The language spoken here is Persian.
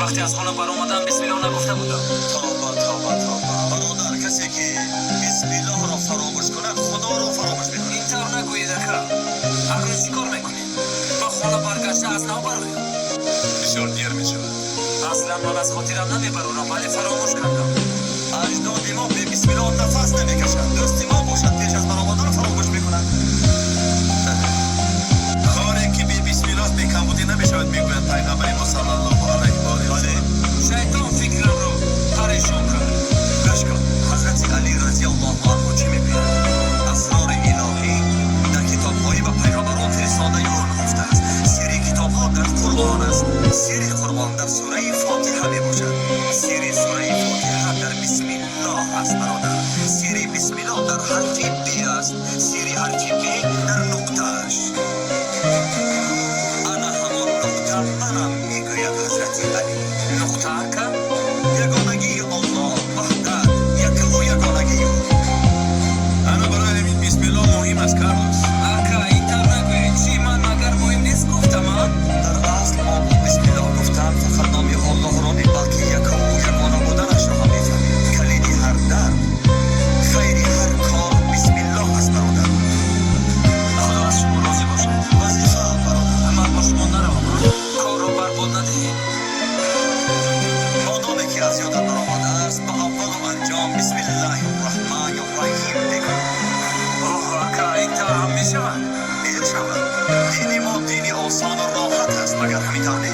وقتی از خونه بر اومدم بسم الله نگفته بودم. توبه برادر، کسی که بسم الله را فراموش کنه خدا را فراموش میکنه. اینطور نگویید اکا. اکنون چی کار میکنید؟ با خونه برگشته از نو بروید. بسیار دیر میشود. اصلا من از خاطرم نمیبرونم ولی فراموش کردم. اجداد ما به بسم الله نفس نمیکشند. دوست ما باشد پیش از برآمدن فراموش میکنند. کاری که به بسم الله به کمبودی نمیشود میگوید پیغمبر ما صلی الله علیه و آله. شیطان فکرم رو پریشان کرد. گوش کن، حضرت علی رضی الله عنه چی میگوید؟ اسرار الهی در کتاب‌های و پیغمبران فرستاده او گفته است. سر کتاب‌ها در قرآن است. سر قرآن در سوره فاتحه میباشد. سر سوره فاتحه در بسم الله است برادر. سر بسم الله در حرف ب است. سر حرف ب در نقطه‌اش. انا همان نقطه منم میگوید حضرت علی. نقطه اکا؟ یگانگی الله وحدت، یک و یگانگی او. انا برای همین بسم الله مهم است کارلوس. اکا اینطور نگویید. چی من مگر مهم نیست گفتم ها؟ در اصل ما با بسم الله گفتن فقط نام الله را نی بلکه یک و یگانه بودنش را هم میفهمیم. کلید هر در، خیر هر کار بسم الله است برادر. خدا از شما راضی باشد. وظیفه برادر، من با شما نروم. کار رو برباد ندهید. مادامی که از یادت برآمده است به اول و انجام بسم الله الرحمن الرحیم بگو. اوه اکا اینطور هم میشود. میشود. دین ما دین آسان و راحت است مگر همینطور نه؟